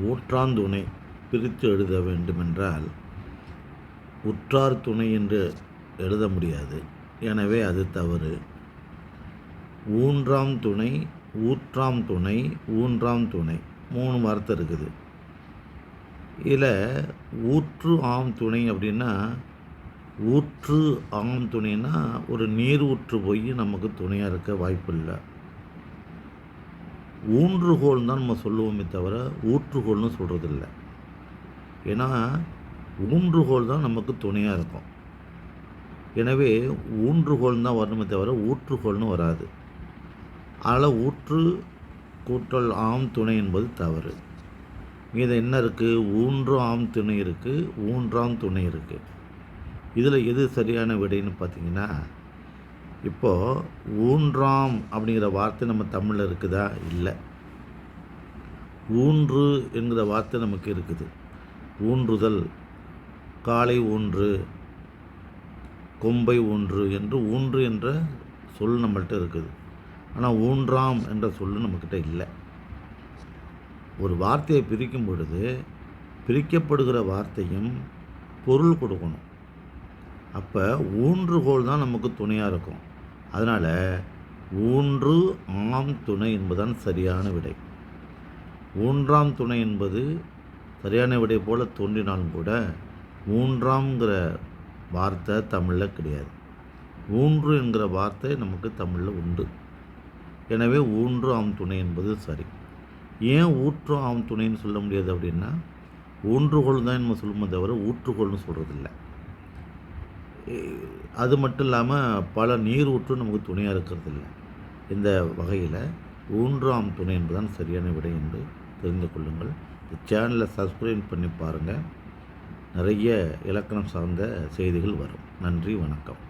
ஊற்றாந்துணை பிரித்து எழுத வேண்டுமென்றால் உற்றார் துணை என்று எழுத முடியாது. எனவே அது தவறு. ஊன்றாம் துணை, ஊற்றாம் துணை, ஊன்றாம் துணை 3 வார்த்தை இருக்குது. இதில் ஊற்று ஆம் துணை அப்படின்னா, ஊற்று ஆம் துணைன்னா ஒரு நீர் ஊற்று போய் நமக்கு துணையாக இருக்க வாய்ப்பு இல்லை. ஊன்றுகோல் தான் நம்ம சொல்லுவோமே தவிர ஊற்றுகோல்னு சொல்கிறதில்ல. ஏன்னா ஊன்றுகோல் தான் நமக்கு துணையாக இருக்கும். எனவே ஊன்றுகோல் தான் வரணுமே தவிர ஊற்றுகோல்னு வராது. அதில் ஊற்று கூட்டல் ஆம் துணை என்பது தவறு. மீது என்ன இருக்குது? ஊன்று ஆம் துணை இருக்குது, ஊன்றாம் துணை இருக்குது. இதில் எது சரியான விடைன்னு பார்த்தீங்கன்னா, இப்போது ஊன்றாம் அப்படிங்கிற வார்த்தை நம்ம தமிழில் இருக்குதா? இல்லை. ஊன்று என்கிற வார்த்தை நமக்கு இருக்குது. ஊன்றுதல், காலை ஊன்று, கொம்பை ஊன்று என்று ஊன்று என்ற சொல் நம்மள்கிட்ட இருக்குது. ஆனால் ஊன்றாம் என்ற சொல் நம்மக்கிட்ட இல்லை. ஒரு வார்த்தையை பிரிக்கும் பொழுது பிரிக்கப்படுகிற வார்த்தையும் பொருள் கொடுக்கணும். அப்போ ஊன்றுகோல் தான் நமக்கு துணையாக இருக்கும். அதனால் ஊன்று ஆம் துணை என்பதுதான் சரியான விடை. ஊன்றாம் துணை என்பது சரியான விடை போல் தோன்றினாலும் கூட ஊன்றாம்ங்கிற வார்த்தை தமிழில் கிடையாது. ஊன்று என்கிற வார்த்தை நமக்கு தமிழில் உண்டு. எனவே ஊன்று ஆம் துணை என்பது சரி. ஏன் ஊற்று ஆம் துணைன்னு சொல்ல முடியாது அப்படின்னா, ஊன்றுகோல் தான் நம்ம சொல்லுமே தவிர ஊற்றுகோல்னு சொல்கிறதில்ல. அது மட்டும் இல்லாமல் பல நீர் ஊற்று நமக்கு துணையாக இருக்கிறதில்ல. இந்த வகையில் ஊன்றாம் துணை என்பதுதான் சரியான விடை என்று தெரிந்து கொள்ளுங்கள். இந்த சேனலை சப்ஸ்கிரைப் பண்ணி பாருங்கள். நிறைய இலக்கணம் சார்ந்த செய்திகள் வரும். நன்றி, வணக்கம்.